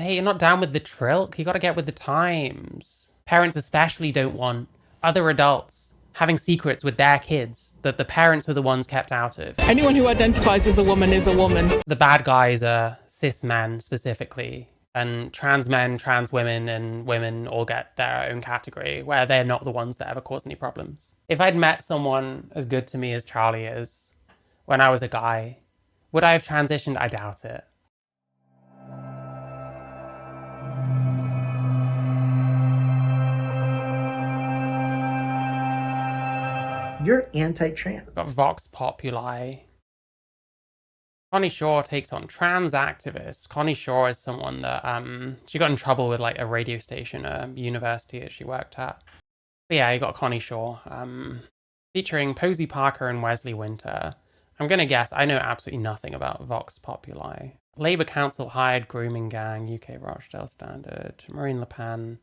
Hey, you're not down with the trilk. You gotta get with the times. Parents especially don't want other adults having secrets with their kids that the parents are the ones kept out of. Anyone who identifies as a woman is a woman. The bad guys are cis men specifically, and trans men, trans women, and women all get their own category where they're not the ones that ever cause any problems. If I'd met someone as good to me as Charlie is when I was a guy, would I have transitioned? I doubt it. You're anti-trans. Got Vox Populi. Connie Shaw takes on trans activists. Connie Shaw is someone that she got in trouble with like a radio station, a university that she worked at. But yeah, you got Connie Shaw, featuring Posie Parker and Wesley Winter. I'm gonna guess I know absolutely nothing about Vox Populi. Labour Council hired grooming gang, UK Rochdale Standard, Marine Le Pen.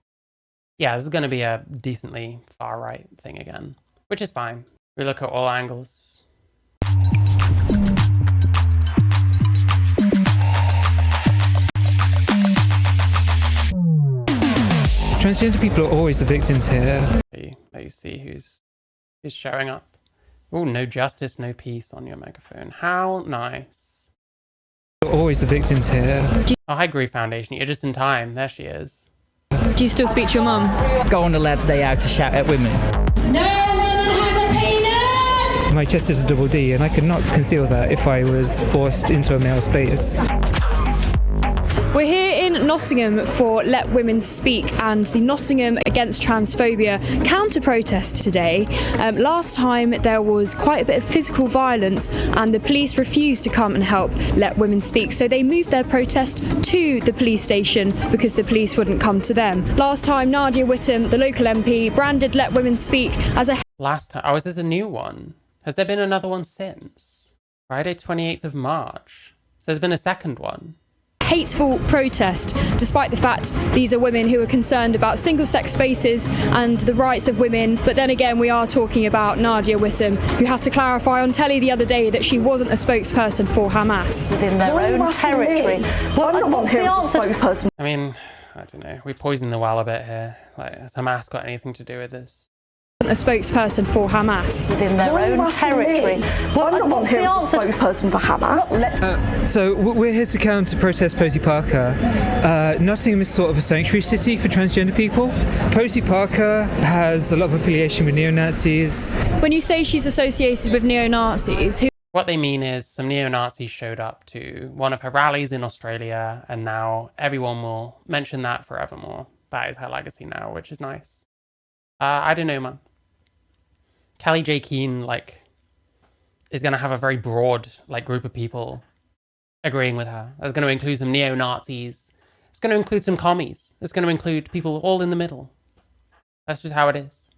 Yeah, this is gonna be a decently far right thing again, which is fine. We look at all angles. Transgender people are always the victims here. Let you see who's showing up. Oh, no justice, no peace on your megaphone. How nice. Always the victims here. Oh, hi, Grief Foundation. You're just in time. There she is. Do you still speak to your mum? Go on the lad's day out to shout at women. No woman has a penis! My chest is a double D, and I could not conceal that if I was forced into a male space. We're here in Nottingham for Let Women Speak and the Nottingham Against Transphobia counter-protest today. Last time there was quite a bit of physical violence and the police refused to come and help Let Women Speak, so they moved their protest to the police station because the police wouldn't come to them. Last time, Nadia Whittome, the local MP, branded Let Women Speak as a... Last time? Oh, is this a new one? Has there been another one since? Friday, 28th of March. So there's been a second one. Hateful protest, despite the fact these are women who are concerned about single-sex spaces and the rights of women. But then again, we are talking about Nadia Whittome, who had to clarify on telly the other day that she wasn't a spokesperson for Hamas. Within their own territory. What's the answer? Spokesperson? I mean, I don't know. We poisoned the well a bit here. Like, has Hamas got anything to do with this? A spokesperson for Hamas. Within their own territory. What's the answer? Spokesperson for Hamas. So we're here to counter-protest Posie Parker. Nottingham is sort of a sanctuary city for transgender people. Posie Parker has a lot of affiliation with neo-Nazis. When you say she's associated with neo-Nazis, who... What they mean is some neo-Nazis showed up to one of her rallies in Australia, and now everyone will mention that forevermore. That is her legacy now, which is nice. I don't know, man. Kelly J. Keane, is going to have a very broad, group of people agreeing with her. It's going to include some neo-Nazis. It's going to include some commies. It's going to include people all in the middle. That's just how it is.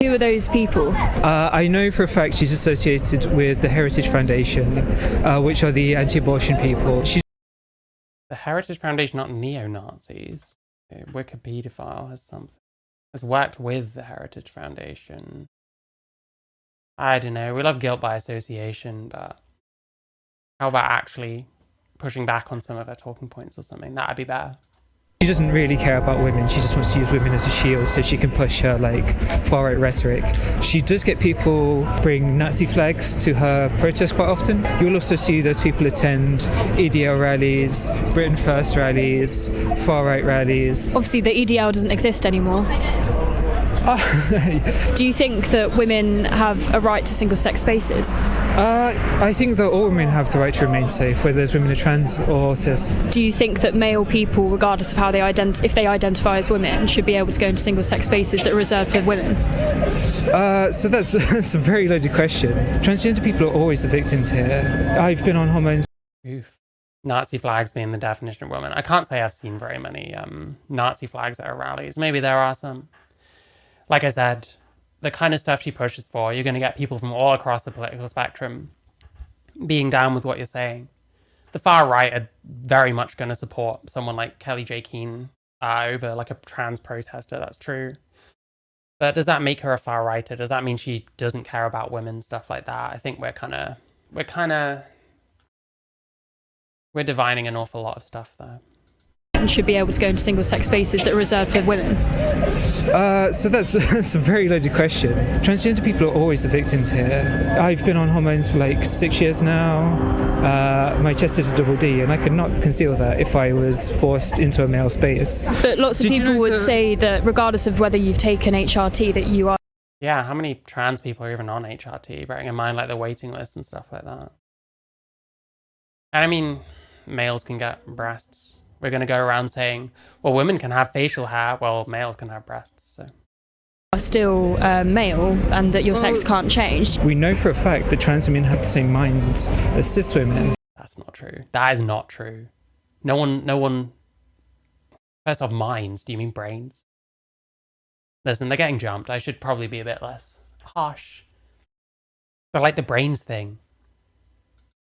Who are those people? I know for a fact she's associated with the Heritage Foundation, which are the anti-abortion people. The Heritage Foundation, not neo-Nazis. A Wikipedia file has worked with the Heritage Foundation. I don't know. We love guilt by association, but how about actually pushing back on some of her talking points or something? That'd be better. She doesn't really care about women. She just wants to use women as a shield so she can push her far-right rhetoric. She does get people bring Nazi flags to her protest quite often. You'll also see those people attend EDL rallies, Britain First rallies, far-right rallies. Obviously, the EDL doesn't exist anymore. Do you think that women have a right to single-sex spaces? I think that all women have the right to remain safe, whether those women are trans or cis. Do you think that male people, regardless of how they if they identify as women, should be able to go into single-sex spaces that are reserved for women? So that's a very loaded question. Transgender people are always the victims here. I've been on hormones. Oof. Nazi flags being the definition of women. I can't say I've seen very many Nazi flags at her rallies. Maybe there are some. Like I said, the kind of stuff she pushes for, you're going to get people from all across the political spectrum being down with what you're saying. The far right are very much going to support someone like Kelly J. Keane over a trans protester. That's true. But does that make her a far righter? Does that mean she doesn't care about women, stuff like that? I think we're kind of We're divining an awful lot of stuff there. Should be able to go into single-sex spaces that are reserved for women? So that's a very loaded question. Transgender people are always the victims here. I've been on hormones for like 6 years now. My chest is a double D, and I could not conceal that if I was forced into a male space. But lots of people would say that regardless of whether you've taken HRT, that you are... Yeah, how many trans people are even on HRT, bearing in mind like the waiting list and stuff like that? And I mean, males can get breasts. We're going to go around saying, well, women can have facial hair, well, males can have breasts, so. Are still male and that your sex can't change. We know for a fact that trans women have the same minds as cis women. That's not true. That is not true. No one, first off, minds, do you mean brains? Listen, they're getting jumped. I should probably be a bit less harsh. But like the brains thing,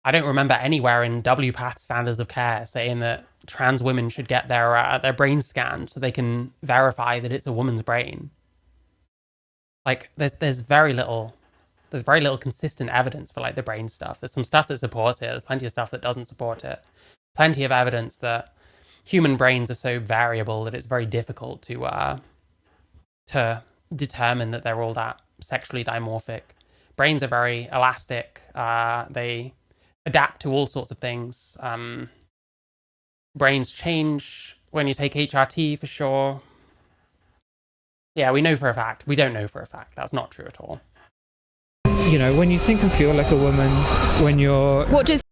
I don't remember anywhere in WPATH standards of care saying that trans women should get their brain scanned so they can verify that it's a woman's brain. Like there's very little consistent evidence for like the brain stuff. There's some stuff that supports it. There's plenty of stuff that doesn't support it. Plenty of evidence that human brains are so variable that it's very difficult to determine that they're all that sexually dimorphic. Brains are very elastic. They adapt to all sorts of things. Brains change when you take HRT for sure. Yeah, we know for a fact. We don't know for a fact. That's not true at all. You know, when you think and feel like a woman, when you're... What does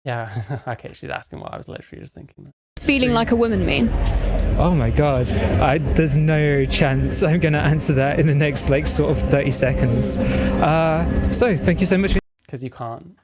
Yeah, okay, she's asking what I was literally just thinking. feeling like a woman mean? Oh my God, there's no chance I'm going to answer that in the next like sort of 30 seconds. So thank you so much for Because you can't.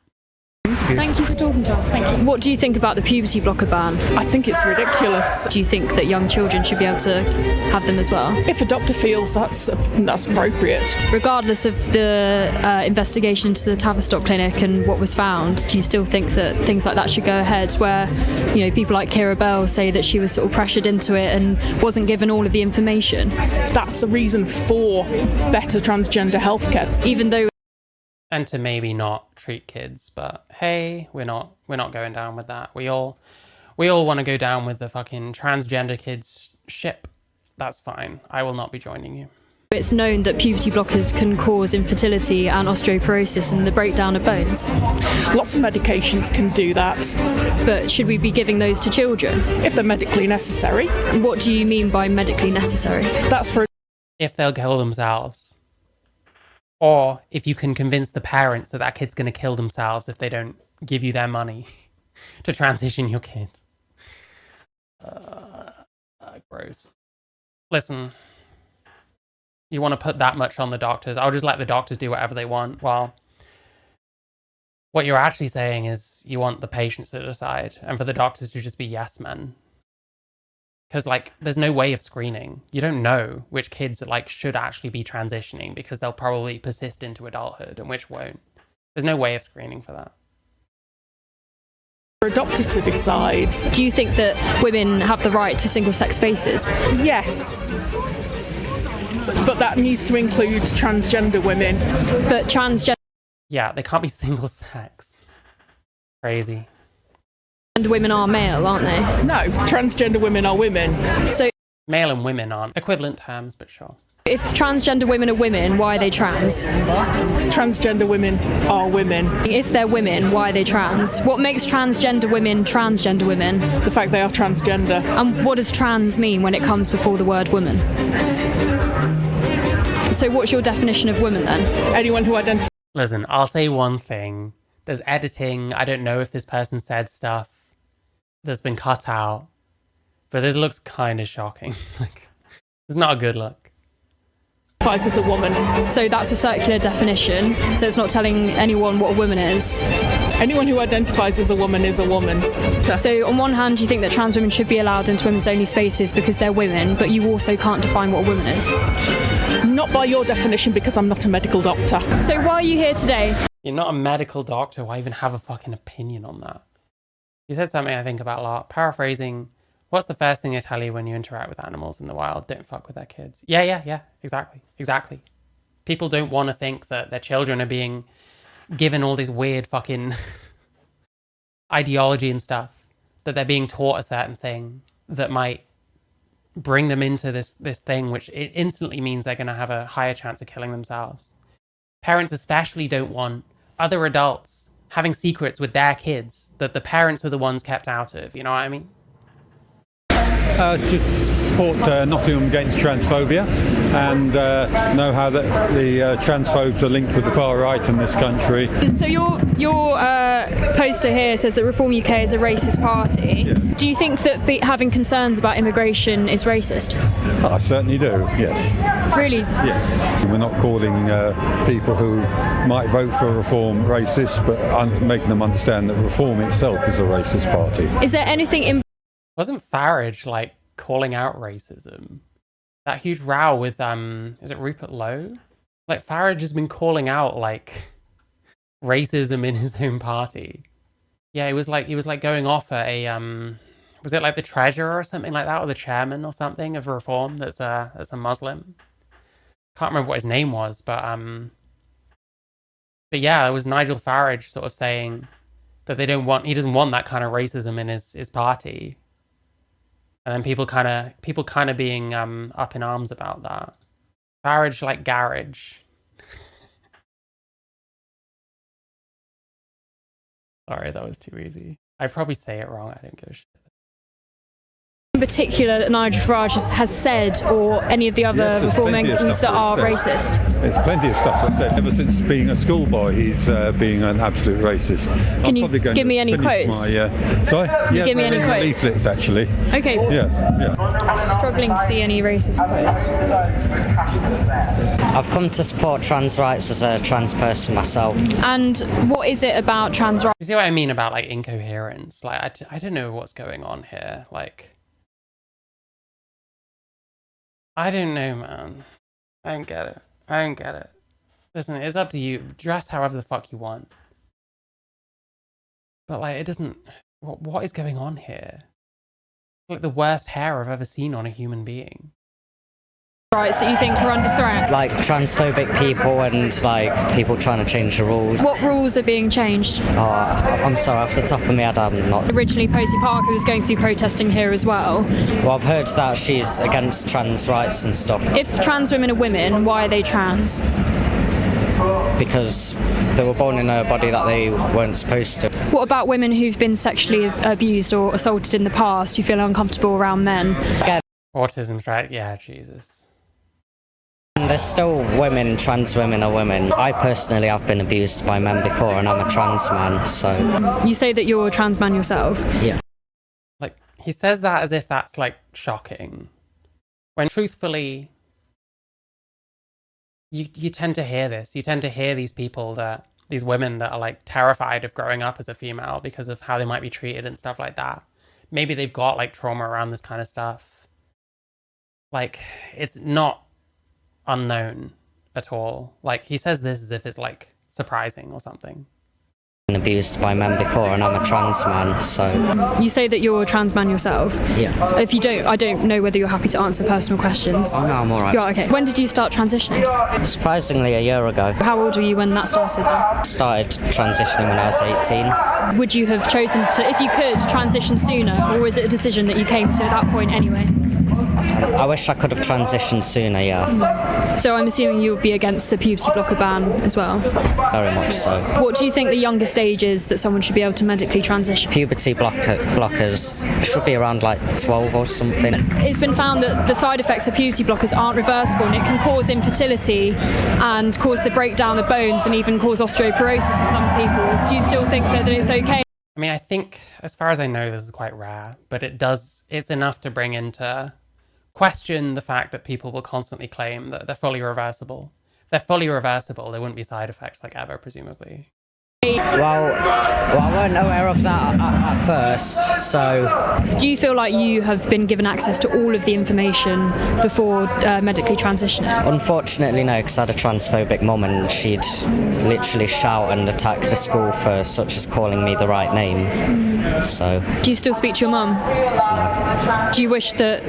the interview. Thank you for talking to us. Thank you. What do you think about the puberty blocker ban? I think it's ridiculous. Do you think that young children should be able to have them as well? If a doctor feels that's appropriate. Regardless of the investigation into the Tavistock clinic and what was found, do you still think that things like that should go ahead, where, you know, people like Kira Bell say that she was sort of pressured into it and wasn't given all of the information? That's a reason for better transgender healthcare. Even though... And to maybe not treat kids, but hey, we're not going down with that. We all want to go down with the fucking transgender kids ship. That's fine. I will not be joining you. It's known that puberty blockers can cause infertility and osteoporosis and the breakdown of bones. Lots of medications can do that. But should we be giving those to children? If they're medically necessary. What do you mean by medically necessary? That's for... If they'll kill themselves. Or if you can convince the parents that that kid's going to kill themselves if they don't give you their money to transition your kid. Gross. Listen, you want to put that much on the doctors? I'll just let the doctors do whatever they want. Well, what you're actually saying is you want the patients to decide and for the doctors to just be yes men. Because, like, there's no way of screening. You don't know which kids, like, should actually be transitioning because they'll probably persist into adulthood and which won't. There's no way of screening for that. For a doctor to decide. Do you think that women have the right to single-sex spaces? Yes. But that needs to include transgender women. But transgender Yeah, they can't be single sex. Crazy. women are male, aren't they? No, transgender women are women. So Male and women aren't equivalent terms, but sure. if transgender women are women, why are they trans? Transgender women are women. If they're women, why are they trans? What makes transgender women? The fact they are transgender. And what does trans mean when it comes before the word woman? So what's your definition of woman then? Anyone who identifies... Listen, I'll say one thing. There's editing. I don't know if this person said stuff that's been cut out, but this looks kind of shocking. Like, it's not a good look. as a woman. So that's a circular definition, so it's not telling anyone what a woman is. Anyone who identifies as a woman is a woman. So on one hand, you think that trans women should be allowed into women's only spaces because they're women, but you also can't define what a woman is. Not by your definition, because I'm not a medical doctor. So why are you here today? You're not a medical doctor. Why even have a fucking opinion on that? You said something I think about a lot. Paraphrasing, what's the first thing they tell you when you interact with animals in the wild? Don't fuck with their kids. Yeah. Exactly. People don't want to think that their children are being given all this weird fucking ideology and stuff. that they're being taught a certain thing that might bring them into this thing, which it instantly means they're going to have a higher chance of killing themselves. Parents especially don't want other adults having secrets with their kids that the parents are the ones kept out of. You know what I mean? Just support Nottingham against transphobia, and know how the transphobes are linked with the far right in this country. So your poster here says that Reform UK is a racist party. Yeah. Do you think that having concerns about immigration is racist? I certainly do, yes. Really? Yes. We're not calling people who might vote for Reform racist, but making them understand that Reform itself is a racist party. Is there anything in... Wasn't Farage like calling out racism? That huge row with is it Rupert Lowe? Like Farage has been calling out like racism in his own party. Yeah, he was like going off at a was it like the treasurer or something like that, or the chairman or something of Reform that's a Muslim. Can't remember what his name was, but yeah, it was Nigel Farage sort of saying that he doesn't want that kind of racism in his party. And then people kind of being up in arms about that. Farage like garage. Sorry, that was too easy. I probably say it wrong. I didn't give a shit. in particular that Nigel Farage has said, or any of the other Reform MPs that are racist? There's plenty of stuff I've said. Ever since being a schoolboy, he's being an absolute racist. Can you give me any quotes? Sorry? Can you give me any quotes? Leaflets, actually. Okay. Yeah. I'm struggling to see any racist quotes. I've come to support trans rights as a trans person myself. And what is it about trans rights? You see what I mean about like incoherence? Like I don't know what's going on here. Like I don't know, man. I don't get it. Listen, it's up to you. Dress however the fuck you want. But like it doesn't. What is going on here? Like the worst hair I've ever seen on a human being. Rights that you think are under threat? Like transphobic people and like people trying to change the rules. What rules are being changed? I'm sorry, off the top of my head I'm not. Originally Posie Parker was going to be protesting here as well. Well, I've heard that she's against trans rights and stuff. If trans women are women, why are they trans? Because they were born in a body that they weren't supposed to. What about women who've been sexually abused or assaulted in the past who feel uncomfortable around men? Autism, right? Yeah, Jesus. There's still women, trans women are women. I personally have been abused by men before and I'm a trans man, so... You say that you're a trans man yourself? Yeah. Like, he says that as if that's, like, shocking. When, truthfully, you tend to hear this. You tend to hear these people these women that are, like, terrified of growing up as a female because of how they might be treated and stuff like that. Maybe they've got, like, trauma around this kind of stuff. Like, it's not unknown at all. Like, he says this as if it's, like, surprising or something. Been abused by men before and I'm a trans man, so... You say that you're a trans man yourself? Yeah. If you don't, I don't know whether you're happy to answer personal questions. Oh no, I'm alright. You're okay. When did you start transitioning? Surprisingly, a year ago. How old were you when that started then? Started transitioning when I was 18. Would you have chosen to, if you could, transition sooner, or was it a decision that you came to at that point anyway? I wish I could have transitioned sooner, yeah. So I'm assuming you would be against the puberty blocker ban as well? Very much so. What do you think the youngest age is that someone should be able to medically transition? Puberty blockers should be around like 12 or something. It's been found that the side effects of puberty blockers aren't reversible and it can cause infertility and cause the breakdown of bones and even cause osteoporosis in some people. Do you still think that it's okay? I mean, I think, as far as I know, this is quite rare, but it's enough to bring into question the fact that people will constantly claim that they're fully reversible. If they're fully reversible, there wouldn't be side effects like ever, presumably. Well, I weren't aware of that at first, so... Do you feel like you have been given access to all of the information before medically transitioning? Unfortunately, no, because I had a transphobic mum and she'd literally shout and attack the school for such as calling me the right name, so... Do you still speak to your mum? No. Do you wish that...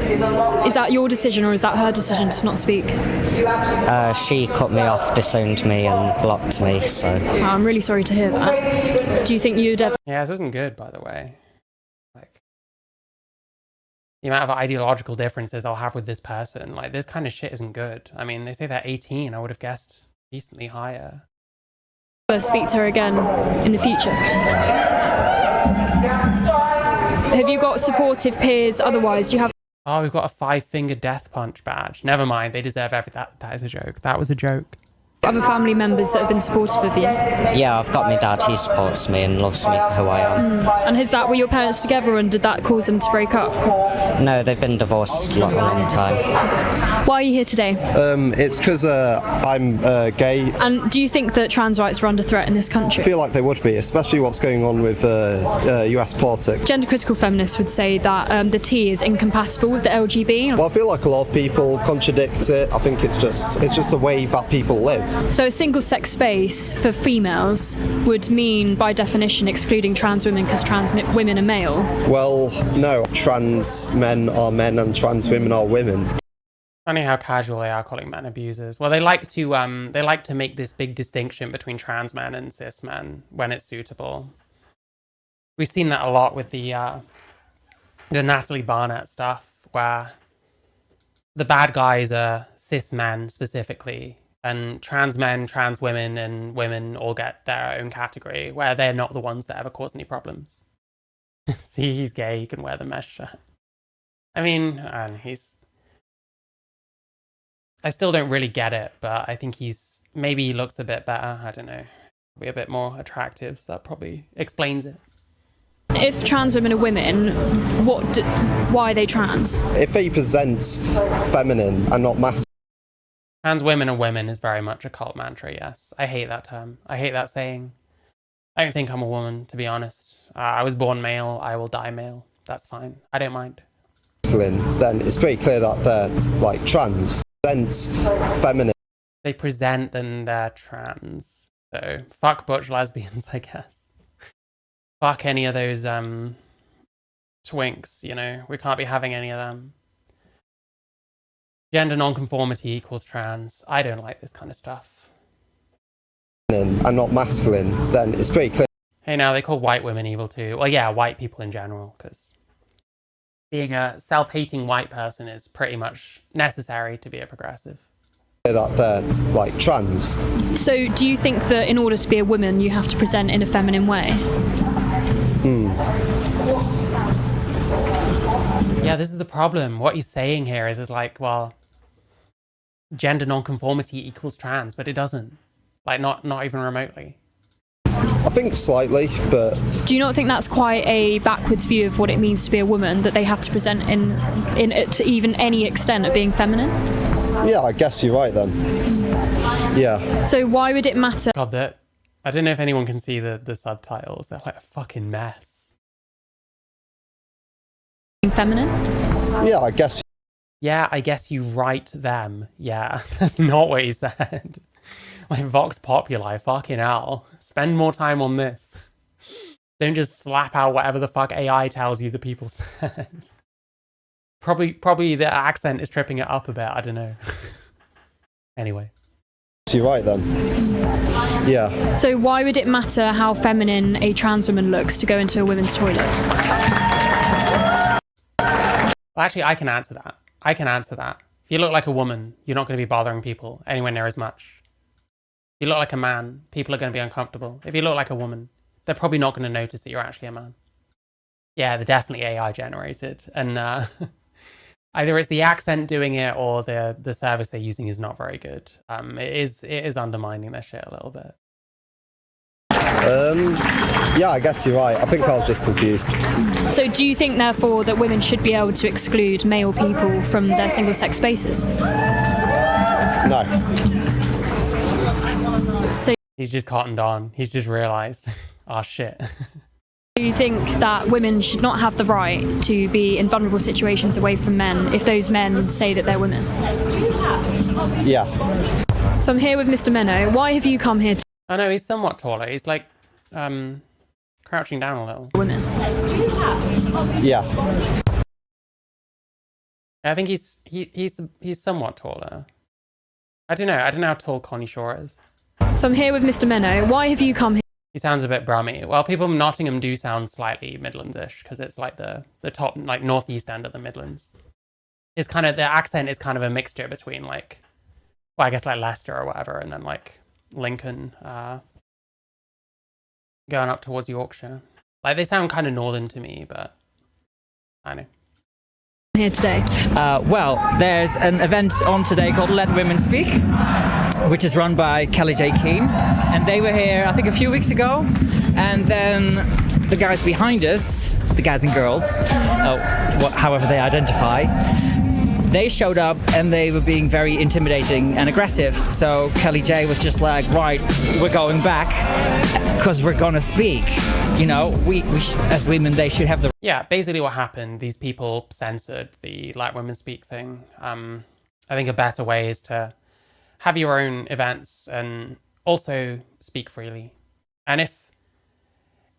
Is that your decision or is that her decision to not speak? She cut me off, disowned me and blocked me, so... I'm really sorry to hear that. Do you think you'd ever... Yeah, this isn't good, by the way. Like, the amount of ideological differences I'll have with this person. Like, this kind of shit isn't good. I mean, they say they're 18. I would have guessed decently higher. Speak to her again in the future? Have you got supportive peers otherwise? Do you have... Oh, we've got a 5-finger death punch badge. Never mind, they deserve that. That is a joke. That was a joke. other family members that have been supportive of you? Yeah, I've got my dad. He supports me and loves me for who I am. And were your parents together, and did that cause them to break up? No, they've been divorced a long time. Why are you here today? It's because I'm gay. And do you think that trans rights are under threat in this country? I feel like they would be, especially what's going on with US politics. Gender critical feminists would say that the T is incompatible with the LGB. Well, I feel like a lot of people contradict it. I think it's just a way that people live. So a single-sex space for females would mean, by definition, excluding trans women because trans women are male? Well, no. Trans men are men and trans women are women. Funny how casual they are calling men abusers. Well, they like to make this big distinction between trans men and cis men when it's suitable. We've seen that a lot with the Natalie Barnett stuff, where the bad guys are cis men specifically, and trans men, trans women, and women all get their own category, where they're not the ones that ever cause any problems. See, he's gay, he can wear the mesh shirt. I mean, and I still don't really get it, but I think maybe he looks a bit better, I don't know. Be a bit more attractive, so that probably explains it. If trans women are women, why are they trans? If they present feminine and not masculine. Trans women are women is very much a cult mantra, yes. I hate that term. I hate that saying. I don't think I'm a woman, to be honest. I was born male, I will die male. That's fine. I don't mind. Then it's pretty clear that they're, like, trans. Feminine. They present and they're trans. So, fuck butch lesbians, I guess. Fuck any of those twinks, you know? We can't be having any of them. Gender nonconformity equals trans. I don't like this kind of stuff. And not masculine, then it's pretty clear. Hey, now they call white women evil too. Well, yeah, white people in general, because being a self-hating white person is pretty much necessary to be a progressive. That they're, like, trans. So do you think that in order to be a woman, you have to present in a feminine way? Yeah, this is the problem. What he's saying here is like, well, gender nonconformity equals trans, but it doesn't. Like, not even remotely. I think slightly, but... Do you not think that's quite a backwards view of what it means to be a woman, that they have to present in to even any extent of being feminine? Yeah, I guess you're right then. Yeah. So why would it matter? God, I don't know if anyone can see the subtitles. They're like a fucking mess. Feminine? Yeah, I guess. Yeah, I guess you write them. Yeah, that's not what he said. Like, Vox Populi, fucking hell. Spend more time on this. Don't just slap out whatever the fuck AI tells you the people said. Probably the accent is tripping it up a bit, I don't know. Anyway. You're right then. Yeah. So why would it matter how feminine a trans woman looks to go into a women's toilet? Well, actually, I can answer that. If you look like a woman, you're not going to be bothering people anywhere near as much. If you look like a man, people are going to be uncomfortable. If you look like a woman, they're probably not going to notice that you're actually a man. Yeah, they're definitely AI generated. And either it's the accent doing it or the service they're using is not very good. It is undermining their shit a little bit. Yeah, I guess you're right. I think I was just confused. So do you think, therefore, that women should be able to exclude male people from their single-sex spaces? No. So he's just cottoned on. He's just realised. Oh, shit. Do you think that women should not have the right to be in vulnerable situations away from men if those men say that they're women? Yeah. So I'm here with Mr. Menno. Why have you come here? Oh no, he's somewhat taller. He's like crouching down a little. Women. Yeah. I think he's somewhat taller. I don't know how tall Connie Shaw is. So I'm here with Mr. Menno. Why have you come here? He sounds a bit Brummy. Well, people in Nottingham do sound slightly Midlands-ish because it's like the top, like northeast end of the Midlands. It's kind of, the accent is kind of a mixture between like, well, I guess like Leicester or whatever, and then like Lincoln, going up towards Yorkshire. Like they sound kind of northern to me, but I know. Here today? Well, there's an event on today called Let Women Speak, which is run by Kelly J. Keane, and they were here I think a few weeks ago, and then the guys behind us, the guys and girls, however they identify, they showed up and they were being very intimidating and aggressive. So Kelly J was just like, right, we're going back because we're gonna speak. You know, we as women, they should have the... Yeah, basically what happened, these people censored the Let Women Speak thing. I think a better way is to have your own events and also speak freely. And if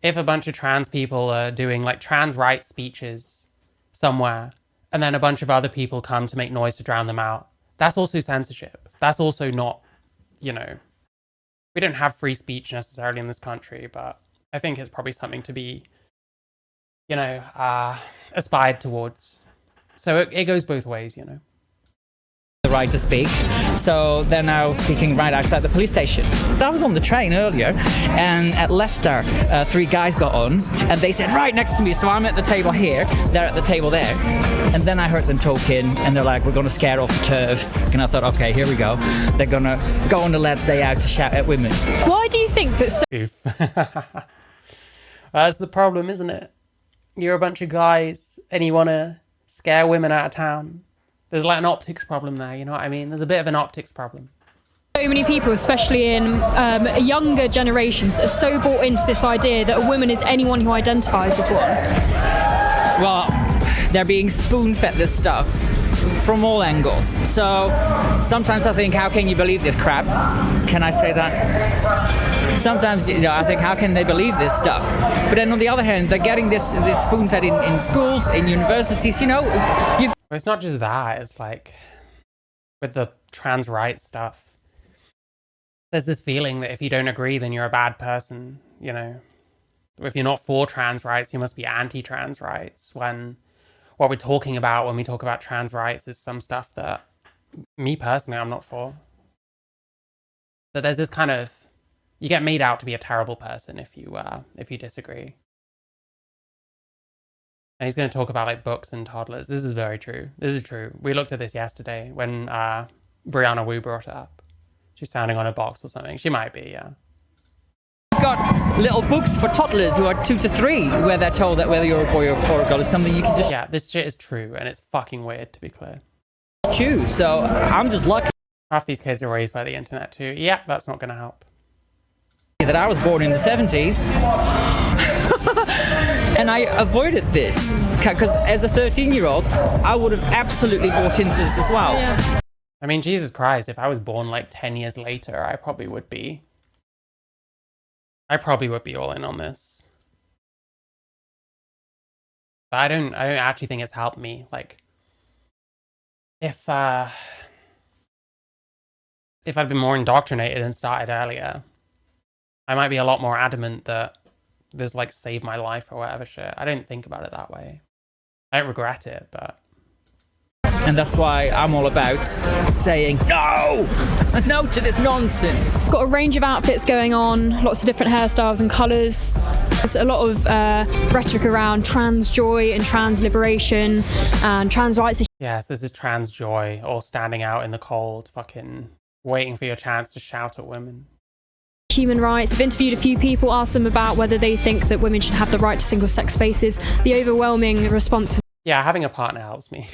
a bunch of trans people are doing like trans rights speeches somewhere, and then a bunch of other people come to make noise to drown them out, that's also censorship. That's also not, you know, we don't have free speech necessarily in this country, but I think it's probably something to be, you know, aspired towards. So it goes both ways, you know. The right to speak, so they're now speaking right outside the police station. I was on the train earlier, and at Leicester, 3 guys got on, and they said right next to me, so I'm at the table here, they're at the table there, and then I heard them talking, and they're like, we're going to scare off the turfs, and I thought, okay, here we go. They're going to go on the lads' day out to shout at women. Why do you think that... Oof. That's the problem, isn't it? You're a bunch of guys, and you want to scare women out of town. There's like an optics problem there, you know what I mean? There's a bit of an optics problem. So many people, especially in younger generations, are so bought into this idea that a woman is anyone who identifies as one. Well, they're being spoon-fed this stuff from all angles. So sometimes I think, how can you believe this crap? Can I say that? Sometimes, you know, I think, how can they believe this stuff? But then on the other hand, they're getting this spoon-fed in schools, in universities, you know. It's not just that, it's like with the trans rights stuff. There's this feeling that if you don't agree, then you're a bad person, you know. If you're not for trans rights, you must be anti-trans rights, when what we're talking about when we talk about trans rights is some stuff that me personally, I'm not for. But there's this kind of, you get made out to be a terrible person if you disagree. And he's going to talk about like books and toddlers. This is very true. This is true. We looked at this yesterday when Brianna Wu brought it up. She's standing on a box or something. She might be, yeah. We've got little books for toddlers who are 2 to 3 where they're told that whether you're a boy or a girl is something you can just... Yeah, this shit is true and it's fucking weird, to be clear. Choose, so I'm just lucky. Half these kids are raised by the internet too. Yeah, that's not going to help. That I was born in the 70s. And I avoided this because as a 13-year-old, I would have absolutely bought into this as well. Yeah. I mean, Jesus Christ, if I was born like 10 years later, I probably would be all in on this. But I don't actually think it's helped me. Like, if I'd been more indoctrinated and started earlier, I might be a lot more adamant that this like saved my life or whatever shit. I don't think about it that way. I don't regret it, but... And that's why I'm all about saying no! No to this nonsense! Got a range of outfits going on, lots of different hairstyles and colours. There's a lot of rhetoric around trans joy and trans liberation and trans rights. Yes, this is trans joy, or standing out in the cold, fucking waiting for your chance to shout at women. Human rights. I've interviewed a few people, asked them about whether they think that women should have the right to single-sex spaces. The overwhelming response is... Yeah, having a partner helps me.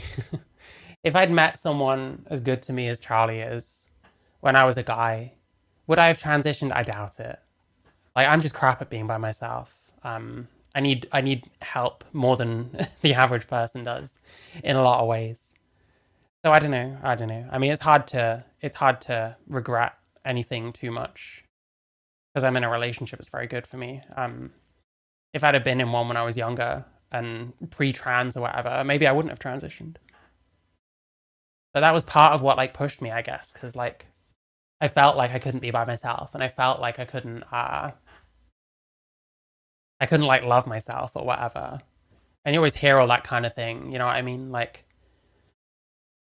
If I'd met someone as good to me as Charlie is when I was a guy, would I have transitioned? I doubt it. Like, I'm just crap at being by myself. I need help more than the average person does in a lot of ways. So I don't know. I mean, it's hard to regret anything too much because I'm in a relationship. It's very good for me. If I'd have been in one when I was younger and pre-trans or whatever, maybe I wouldn't have transitioned. But that was part of what like pushed me, I guess, because like I felt like I couldn't be by myself, and I felt like I couldn't I couldn't like love myself or whatever. And you always hear all that kind of thing, you know what I mean? Like,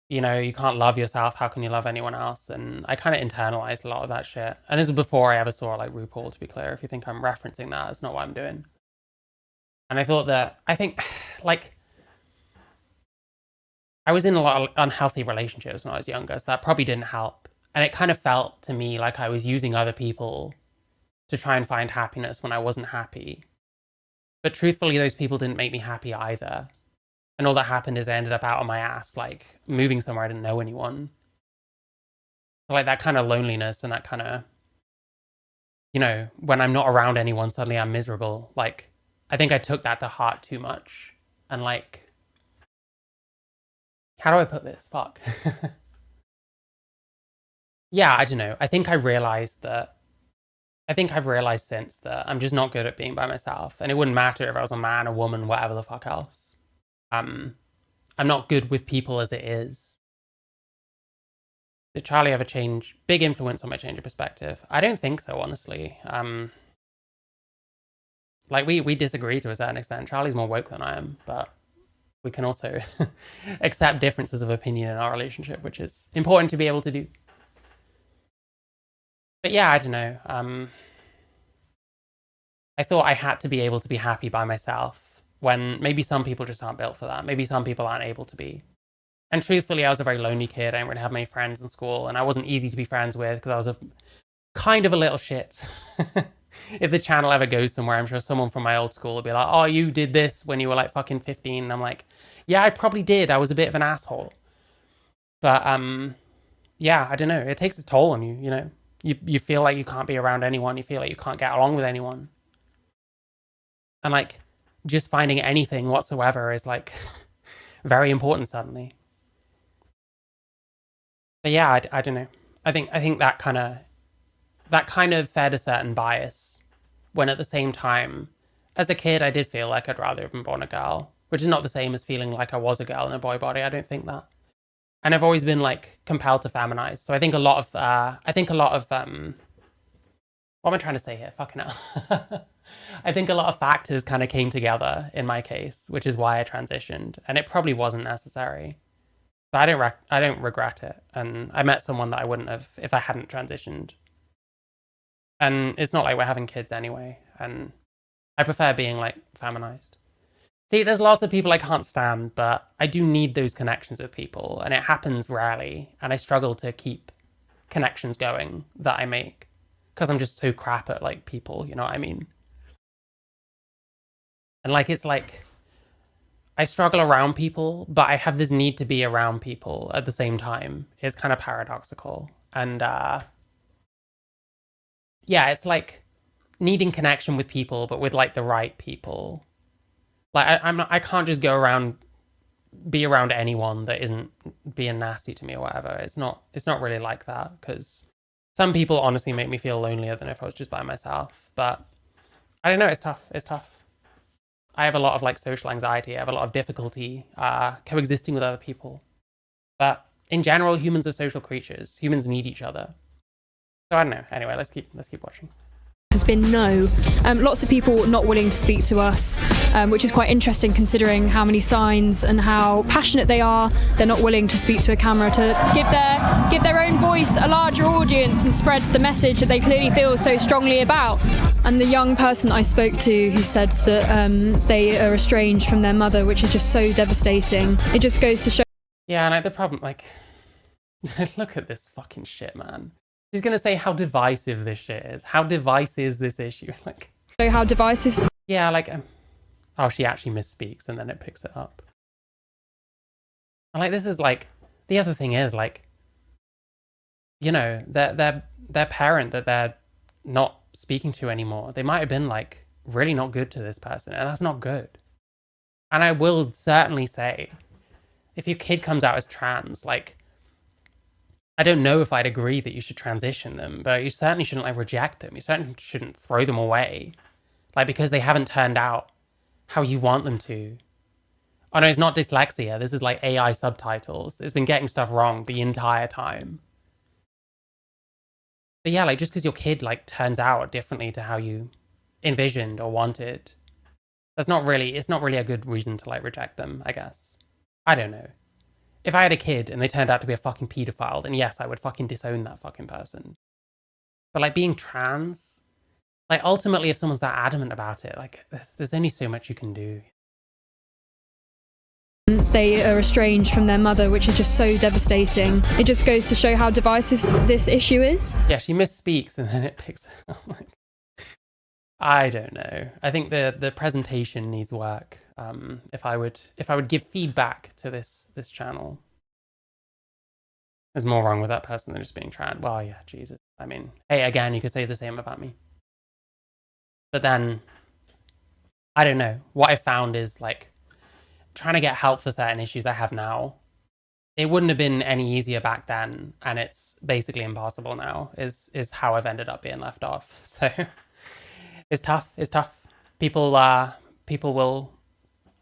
you know, you can't love yourself, how can you love anyone else? And I kind of internalized a lot of that shit. And this was before I ever saw like RuPaul, to be clear. If you think I'm referencing that, that's not what I'm doing. And I think like, I was in a lot of unhealthy relationships when I was younger, so that probably didn't help. And it kind of felt to me like I was using other people to try and find happiness when I wasn't happy. But truthfully, those people didn't make me happy either. And all that happened is I ended up out on my ass, like moving somewhere I didn't know anyone. So like that kind of loneliness and that kind of, you know, when I'm not around anyone, suddenly I'm miserable. Like, I think I took that to heart too much. And like, how do I put this? Fuck. Yeah, I don't know. I think I've realized since that I'm just not good at being by myself. And it wouldn't matter if I was a man, a woman, whatever the fuck else. I'm not good with people as it is. Did Charlie have a big influence on my change of perspective? I don't think so, honestly. Like we disagree to a certain extent. Charlie's more woke than I am, but we can also accept differences of opinion in our relationship, which is important to be able to do. But yeah, I don't know. I thought I had to be able to be happy by myself when maybe some people just aren't built for that. Maybe some people aren't able to be. And truthfully, I was a very lonely kid. I didn't really have many friends in school, and I wasn't easy to be friends with because I was kind of a little shit. If the channel ever goes somewhere, I'm sure someone from my old school will be like, oh, you did this when you were like fucking 15. And I'm like, yeah, I probably did. I was a bit of an asshole. But yeah, I don't know. It takes a toll on you, you know? You feel like you can't be around anyone. You feel like you can't get along with anyone. And like, just finding anything whatsoever is like very important suddenly. But yeah, I don't know. I think that kind of fed a certain bias, when at the same time, as a kid, I did feel like I'd rather have been born a girl, which is not the same as feeling like I was a girl in a boy body. I don't think that. And I've always been like compelled to feminize. So I think a lot of what am I trying to say here? Fucking hell. I think a lot of factors kind of came together in my case, which is why I transitioned. And it probably wasn't necessary. But I don't regret it. And I met someone that I wouldn't have if I hadn't transitioned. And it's not like we're having kids anyway. And I prefer being like feminized. See, there's lots of people I can't stand, but I do need those connections with people. And it happens rarely. And I struggle to keep connections going that I make. Because I'm just so crap at like people, you know what I mean? And like, it's like, I struggle around people, but I have this need to be around people at the same time. It's kind of paradoxical. And yeah, it's like needing connection with people, but with like the right people. Like I can't just go around, be around anyone that isn't being nasty to me or whatever. It's not really like that, because some people honestly make me feel lonelier than if I was just by myself. But I don't know, it's tough. I have a lot of like social anxiety. I have a lot of difficulty coexisting with other people. But in general, humans are social creatures. Humans need each other. So I don't know. Anyway, let's keep watching. Has been no. Lots of people not willing to speak to us, which is quite interesting considering how many signs and how passionate they are. They're not willing to speak to a camera to give their own voice a larger audience and spread the message that they clearly feel so strongly about. And the young person I spoke to who said that they are estranged from their mother, which is just so devastating. It just goes to show. Yeah, and the problem, like, look at this fucking shit, man. She's going to say how divisive this shit is. How divisive is this issue? Like, so how divisive? Yeah, like, oh, she actually misspeaks and then it picks it up. And like, this is like, the other thing is like, you know, their parent that they're not speaking to anymore, they might have been like really not good to this person, and that's not good. And I will certainly say, if your kid comes out as trans, like, I don't know if I'd agree that you should transition them, but you certainly shouldn't like reject them. You certainly shouldn't throw them away, like, because they haven't turned out how you want them to. Oh no, it's not dyslexia. This is like AI subtitles. It's been getting stuff wrong the entire time. But yeah, like, just because your kid like turns out differently to how you envisioned or wanted, it's not really a good reason to like reject them, I guess. I don't know. If I had a kid and they turned out to be a fucking pedophile, then yes, I would fucking disown that fucking person. But like being trans, like ultimately if someone's that adamant about it, like there's only so much you can do. They are estranged from their mother, which is just so devastating. It just goes to show how divisive this issue is. Yeah, she misspeaks and then it picks up. I don't know. I think the presentation needs work. If I would give feedback to this channel, there's more wrong with that person than just being trans. Well, yeah, Jesus. I mean, hey, again, you could say the same about me. But then, I don't know. What I found is like trying to get help for certain issues I have now. It wouldn't have been any easier back then, and it's basically impossible now. Is how I've ended up being left off. So it's tough. It's tough. People will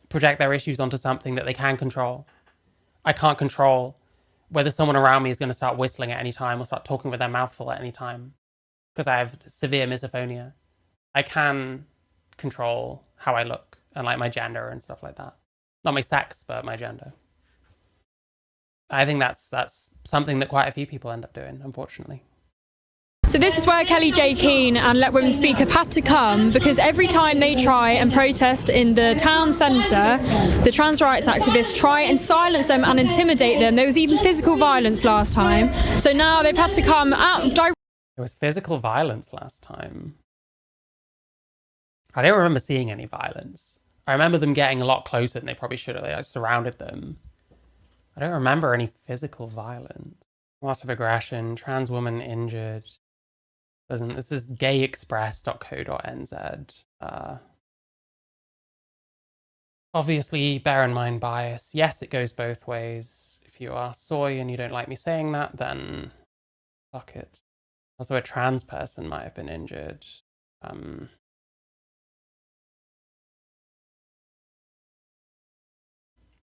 project their issues onto something that they can control. I can't control whether someone around me is going to start whistling at any time or start talking with their mouth full at any time because I have severe misophonia. I can control how I look and like my gender and stuff like that. Not my sex, but my gender. I think that's something that quite a few people end up doing, unfortunately. So this is where Kelly J. Keane and Let Women Speak have had to come, because every time they try and protest in the town centre, the trans rights activists try and silence them and intimidate them. There was even physical violence last time. So now they've had to come out direct. There was physical violence last time. I don't remember seeing any violence. I remember them getting a lot closer than they probably should have. They like, surrounded them. I don't remember any physical violence. Lots of aggression, trans woman injured. This is gayexpress.co.nz. Obviously, bear in mind bias. Yes, it goes both ways. If you are soy and you don't like me saying that, then fuck it. Also, a trans person might have been injured.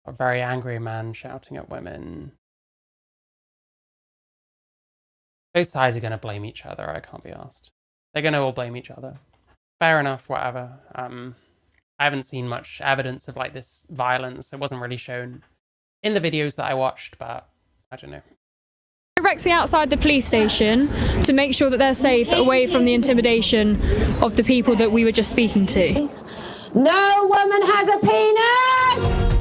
A very angry man shouting at women. Both sides are going to blame each other, I can't be asked. They're going to all blame each other. Fair enough, whatever. I haven't seen much evidence of like this violence. It wasn't really shown in the videos that I watched, but I don't know. Directly outside the police station to make sure that they're safe, away from the intimidation of the people that we were just speaking to. No woman has a penis!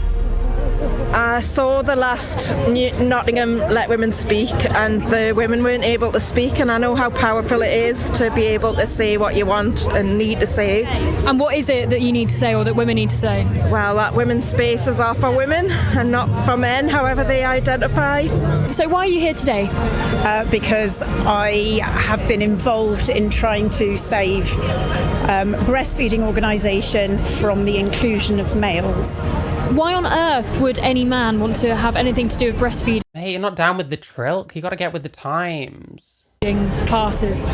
I saw the last Nottingham Let Women Speak, and the women weren't able to speak, and I know how powerful it is to be able to say what you want and need to say. And what is it that you need to say, or that women need to say? Well, that women's spaces are for women and not for men, however they identify. So why are you here today? Because I have been involved in trying to save breastfeeding organisation from the inclusion of males. Why on earth would any man want to have anything to do with breastfeeding? Hey, you're not down with the trilk. You got to get with the times. Classes.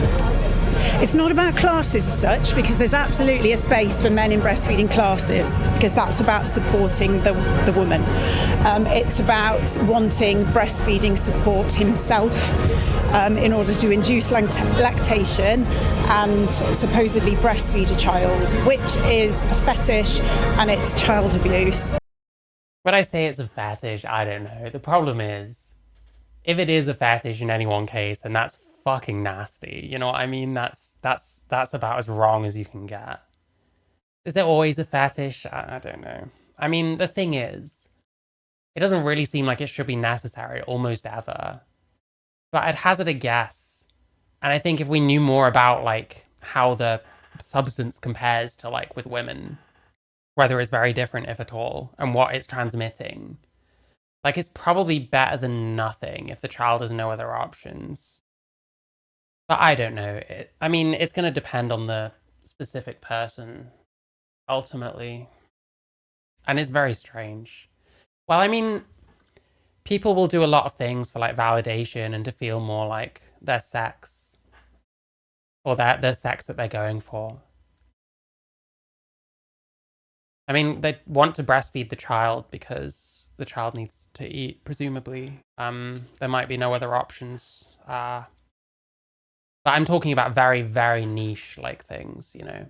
It's not about classes as such, because there's absolutely a space for men in breastfeeding classes, because that's about supporting the woman. It's about wanting breastfeeding support himself in order to induce lactation and supposedly breastfeed a child, which is a fetish and it's child abuse. When I say it's a fetish, I don't know. The problem is, if it is a fetish in any one case, and that's fucking nasty, you know what I mean? That's about as wrong as you can get. Is there always a fetish? I don't know. I mean, the thing is, it doesn't really seem like it should be necessary almost ever. But I'd hazard a guess. And I think if we knew more about like how the substance compares to like with women, whether it's very different if at all, and what it's transmitting, like it's probably better than nothing if the child has no other options. But I don't know. I mean, it's going to depend on the specific person, ultimately. And it's very strange. Well, I mean, people will do a lot of things for like validation and to feel more like their sex. Or the sex that they're going for. I mean, they want to breastfeed the child because the child needs to eat, presumably. There might be no other options. But I'm talking about very, very niche like things, you know.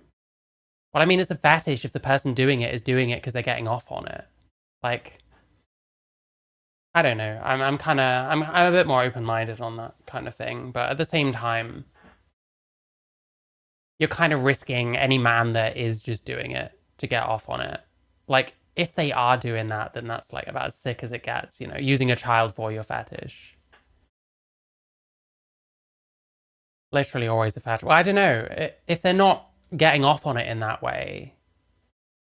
Well, I mean, it's a fetish if the person doing it is doing it because they're getting off on it. Like, I don't know. I'm a bit more open-minded on that kind of thing, but at the same time, you're kind of risking any man that is just doing it to get off on it. Like, if they are doing that, then that's like about as sick as it gets, you know, using a child for your fetish. Literally always a fetish. Well, I don't know. If they're not getting off on it in that way,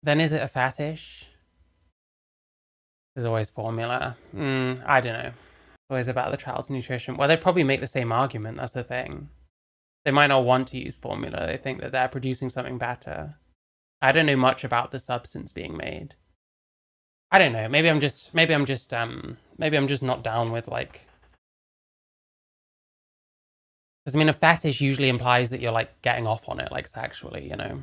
then is it a fetish? There's always formula. I don't know. Always about the child's nutrition. Well, they'd probably make the same argument. That's the thing. They might not want to use formula. They think that they're producing something better. I don't know much about the substance being made. I don't know. Maybe I'm just not down with like. Because I mean, a fetish usually implies that you're like getting off on it, like sexually, you know.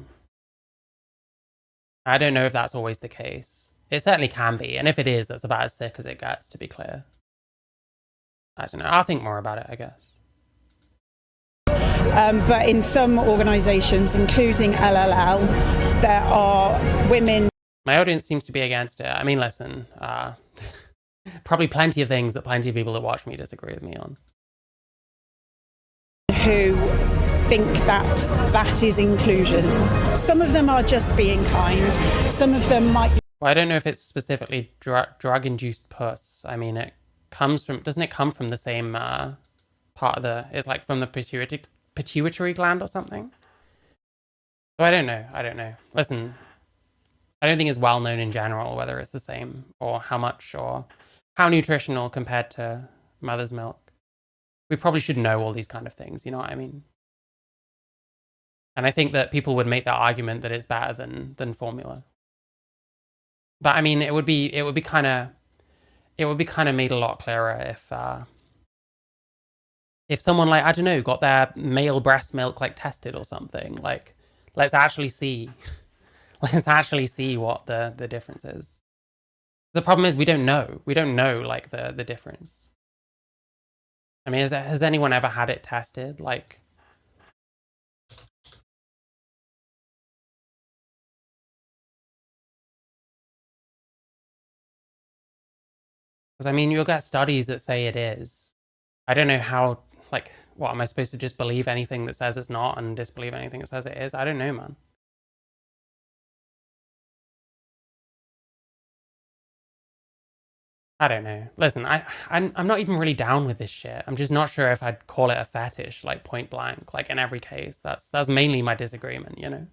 I don't know if that's always the case. It certainly can be, and if it is, that's about as sick as it gets, to be clear. I don't know. I'll think more about it, I guess. But in some organisations, including LLL, there are women. My audience seems to be against it. I mean, listen, probably plenty of things that plenty of people that watch me disagree with me on. Who think that that is inclusion. Some of them are just being kind. Some of them might. Well, I don't know if it's specifically drug-induced puss. I mean, doesn't it come from the same part of the, it's like from the pituitary gland or something? So I don't know. Listen, I don't think it's well known in general whether it's the same or how much or how nutritional compared to mother's milk. We probably should know all these kind of things, you know what I mean? And I think that people would make that argument that it's better than formula. But I mean, it would be kind of made a lot clearer if someone, like, I don't know, got their male breast milk like tested or something. Like, let's actually see what the difference is. The problem is we don't know like the difference. I mean, has anyone ever had it tested? Like, because I mean, you'll get studies that say it is. I don't know how, like, what, am I supposed to just believe anything that says it's not and disbelieve anything that says it is? I don't know, man. I don't know. Listen, I'm not even really down with this shit. I'm just not sure if I'd call it a fetish, like point blank, like in every case. That's mainly my disagreement, you know?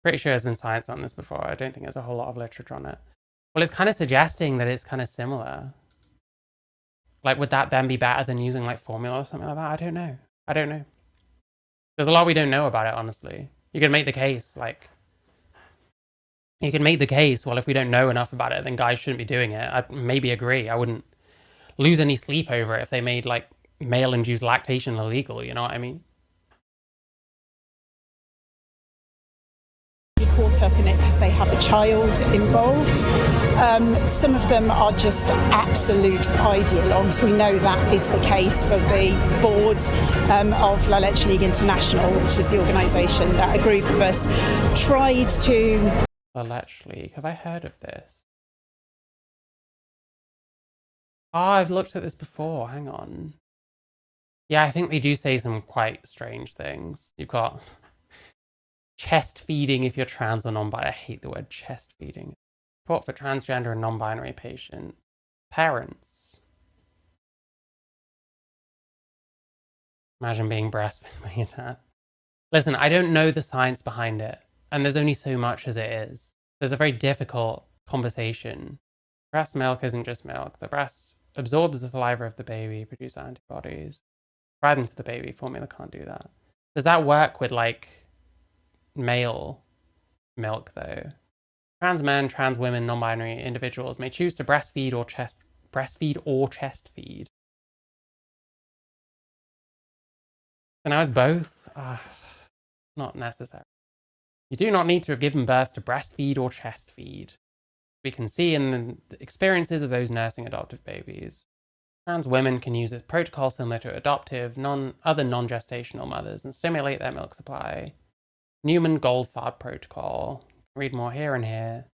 Pretty sure there's been science on this before. I don't think there's a whole lot of literature on it. Well, it's kind of suggesting that it's kind of similar. Like, would that then be better than using like formula or something like that? I don't know. There's a lot we don't know about it, honestly. You could make the case, like, well, if we don't know enough about it, then guys shouldn't be doing it. I'd maybe agree. I wouldn't lose any sleep over it if they made like male-induced lactation illegal, you know what I mean? Caught up in it because they have a child involved. Some of them are just absolute ideologues. We know that is the case for the board of La Leche League International, which is the organisation that a group of us tried to... La Leche League, have I heard of this? Oh, I've looked at this before, hang on. Yeah, I think they do say some quite strange things. You've got chest feeding if you're trans or non-binary. I hate the word chest feeding. Support for transgender and non-binary patients. Parents. Imagine being breastfed by your dad. Listen, I don't know the science behind it, and there's only so much as it is. There's a very difficult conversation. Breast milk isn't just milk. The breast absorbs the saliva of the baby, produces antibodies. Right into the baby. Formula can't do that. Does that work with like male milk though? Trans men, trans women, non-binary individuals may choose to breastfeed or chest feed. And I was both. Not necessary. You do not need to have given birth to breastfeed or chest feed. We can see in the experiences of those nursing adoptive babies. Trans women can use a protocol similar to adoptive, other non-gestational mothers and stimulate their milk supply. Newman-Goldfarb protocol. Read more here and here.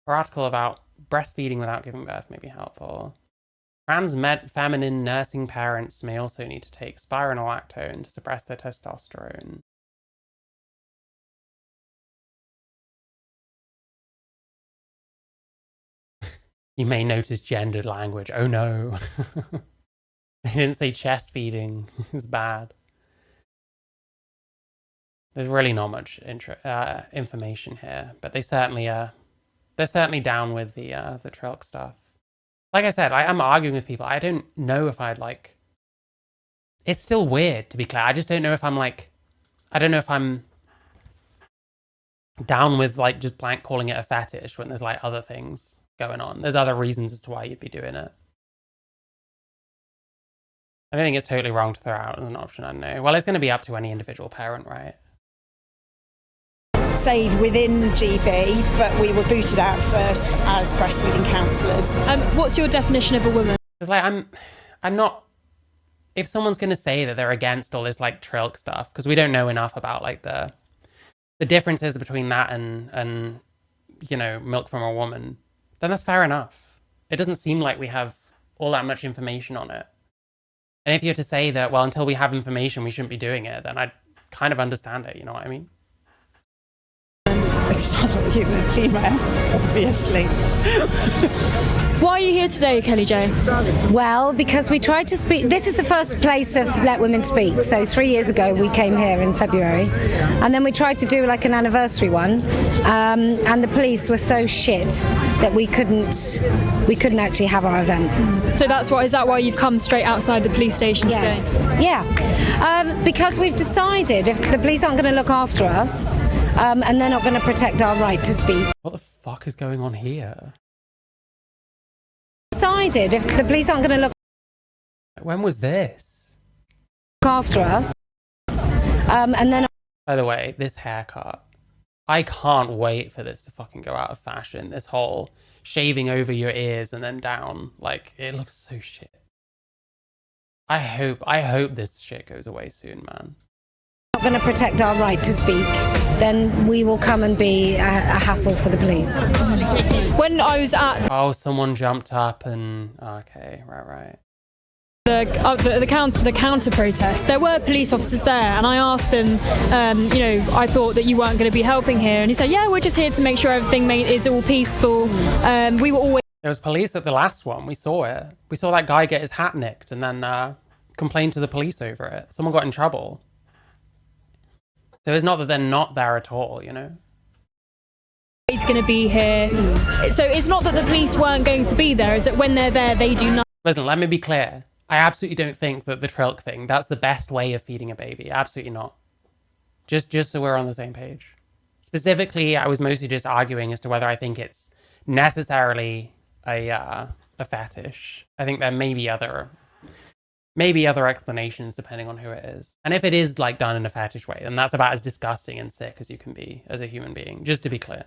Her article about breastfeeding without giving birth may be helpful. Trans feminine nursing parents may also need to take spironolactone to suppress their testosterone. You may notice gendered language. Oh no. They didn't say chest feeding. It's bad. There's really not much information here, but they're certainly down with the Trilk stuff. Like I said, I am arguing with people. I don't know if I'd like. It's still weird, to be clear. I just don't know if I'm like. I don't know if I'm down with like just blank calling it a fetish when there's like other things going on. There's other reasons as to why you'd be doing it. I don't think it's totally wrong to throw out as an option. I don't know. Well, it's going to be up to any individual parent, right? Save within GB, but we were booted out first as breastfeeding counsellors. What's your definition of a woman? It's like I'm not. If someone's going to say that they're against all this like Trilk stuff, because we don't know enough about like the differences between that and you know, milk from a woman, then that's fair enough. It doesn't seem like we have all that much information on it. And if you're to say that, well, until we have information, we shouldn't be doing it, then I kind of understand it. You know what I mean? It's not a human female, obviously. Why are you here today, Kelly Jo? Well, because we tried to speak. This is the first place of Let Women Speak. So 3 years ago, we came here in February, and then we tried to do like an anniversary one, and the police were so shit that we couldn't actually have our event. So is that why you've come straight outside the police station today? Yeah, because we've decided if the police aren't going to look after us, and they're not going to protect our right to speak. What the fuck is going on here? Decided if the police aren't going to look. When was this? After us, and then. By the way, this haircut. I can't wait for this to fucking go out of fashion. This whole shaving over your ears and then down, like it looks so shit. I hope this shit goes away soon, man. Not going to protect our right to speak, then we will come and be a hassle for the police. When I was at someone jumped up and okay, right. The counter protest, there were police officers there, and I asked them, you know, I thought that you weren't going to be helping here, and he said, yeah, we're just here to make sure everything is all peaceful. We were always. There was police at the last one. We saw it. We saw that guy get his hat nicked and then complained to the police over it. Someone got in trouble. So it's not that they're not there at all, you know? He's going to be here. So it's not that the police weren't going to be there, it's that when they're there, they do nothing. Listen, let me be clear. I absolutely don't think that the Trilk thing, that's the best way of feeding a baby. Absolutely not. Just so we're on the same page. Specifically, I was mostly just arguing as to whether I think it's necessarily a fetish. I think there may be other explanations depending on who it is. And if it is like done in a fetish way, then that's about as disgusting and sick as you can be as a human being, just to be clear.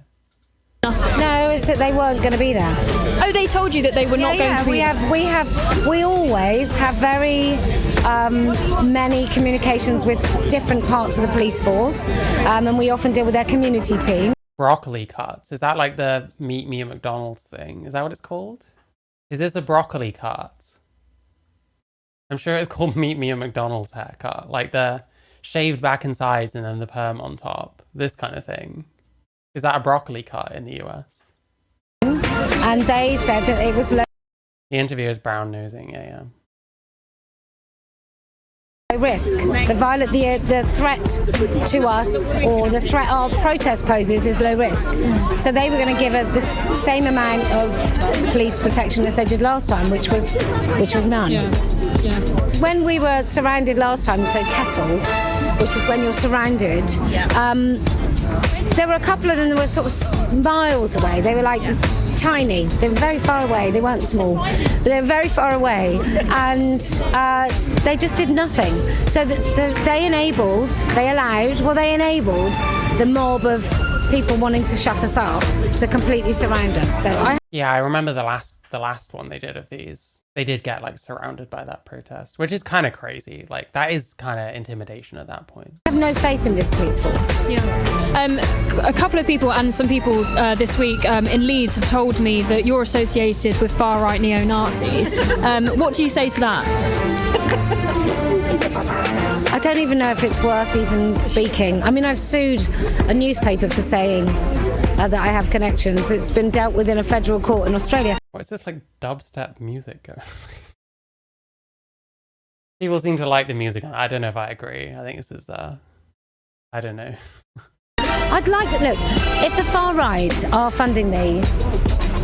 No, it's that they weren't going to be there. Oh, they told you that they were not going to be there? We always have very many communications with different parts of the police force, and we often deal with their community team. Broccoli cuts, is that like the meet me at McDonald's thing? Is that what it's called? Is this a broccoli cut? I'm sure it's called meet me at McDonald's haircut, like the shaved back and sides and then the perm on top, this kind of thing. Is that a broccoli cut in the US? And they said that it was low. The interviewer's brown nosing, yeah. Risk. The threat to us, or the threat our protest poses, is low risk. So they were going to give the same amount of police protection as they did last time, which was none. Yeah. When we were surrounded last time, so kettled, which is when you're surrounded. There were a couple of them that were sort of miles away. They were like tiny. They were very far away. They weren't small, but they were very far away, and they just did nothing. So they enabled the mob of people wanting to shut us up to completely surround us. So yeah, I remember the the last one they did of these, they did get like surrounded by that protest, which is kind of crazy. Like that is kind of intimidation at that point. I have no faith in this police force. A couple of people and some people this week in Leeds have told me that you're associated with far-right neo-Nazis. What do you say to that? I don't even know if it's worth even speaking. I mean, I've sued a newspaper for saying that I have connections. It's been dealt with in a federal court in Australia. What is this like dubstep music going? People seem to like the music. I don't know if I agree. I think this is I don't know. I'd like to look, if the far right are funding me,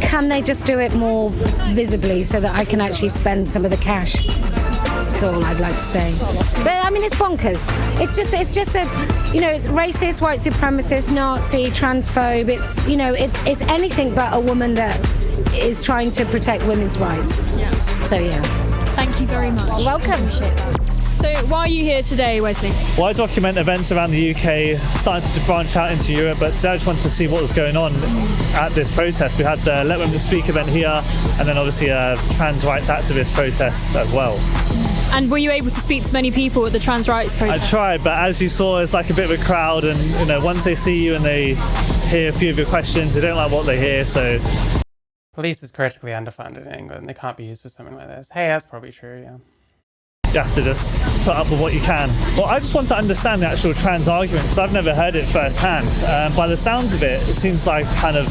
can they just do it more visibly so that I can actually spend some of the cash? That's all I'd like to say. But I mean, it's bonkers. It's just a, you know, it's racist, white supremacist, Nazi, transphobe. It's, you know, it's anything but a woman that is trying to protect women's rights. Yeah. So yeah. Thank you very much. You're welcome. So why are you here today, Wesley? Well, I document events around the UK, starting to branch out into Europe, but today I just wanted to see what was going on at this protest. We had the Let Women Speak event here, and then obviously a trans rights activist protest as well. And were you able to speak to many people at the trans rights protest? I tried, but as you saw, it's like a bit of a crowd, and you know, once they see you and they hear a few of your questions, they don't like what they hear, so... Police is critically underfunded in England. They can't be used for something like this. Hey, that's probably true, yeah. You have to just put up with what you can. Well, I just want to understand the actual trans argument, because I've never heard it firsthand. By the sounds of it, it seems like kind of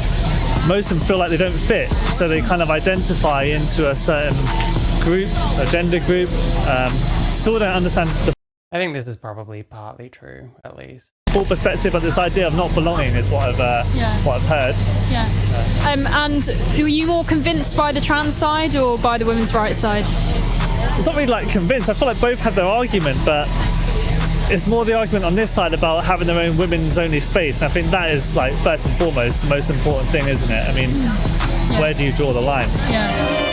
most of them feel like they don't fit, so they kind of identify into a certain group, a gender group. Still don't understand the I think this is probably partly true, at least. full perspective, but this idea of not belonging is what I've heard. Yeah. And were you more convinced by the trans side or by the women's rights side? It's not really like convinced. I feel like both have their argument, but it's more the argument on this side about having their own women's only space. And I think that is, like, first and foremost the most important thing, isn't it? I mean, where do you draw the line? Yeah.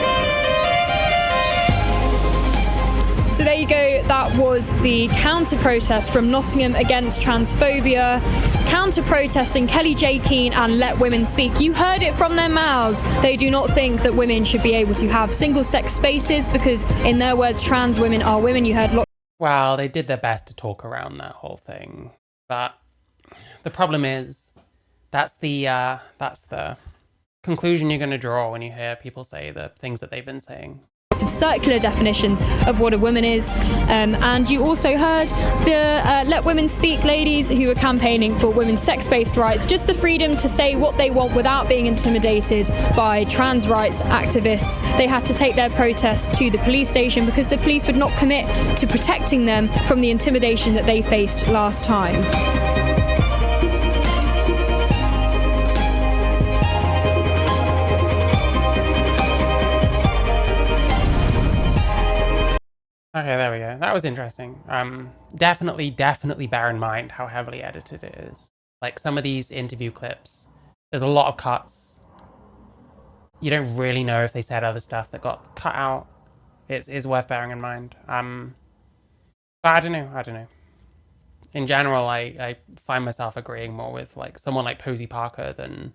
So there you go, that was the counter-protest from Nottingham against transphobia, counter-protesting Kelly J. Keane and Let Women Speak. You heard it from their mouths. They do not think that women should be able to have single-sex spaces because, in their words, trans women are women. You heard lots. Well, they did their best to talk around that whole thing, but the problem is that's the conclusion you're going to draw when you hear people say the things that they've been saying. Of circular definitions of what a woman is, and you also heard the Let Women Speak ladies who were campaigning for women's sex-based rights, just the freedom to say what they want without being intimidated by trans rights activists. They had to take their protest to the police station because the police would not commit to protecting them from the intimidation that they faced last time. Okay, there we go. That was interesting. Definitely bear in mind how heavily edited it is. Like, some of these interview clips, there's a lot of cuts. You don't really know if they said other stuff that got cut out. It's worth bearing in mind. But I don't know. In general, I find myself agreeing more with, like, someone like Posie Parker than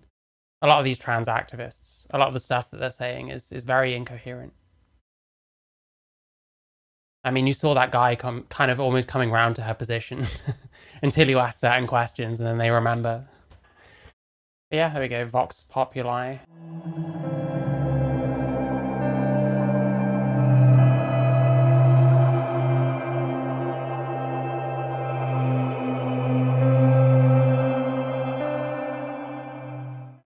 a lot of these trans activists. A lot of the stuff that they're saying is very incoherent. I mean, you saw that guy kind of almost coming round to her position until you ask certain questions and then they remember. But yeah, there we go. Vox Populi.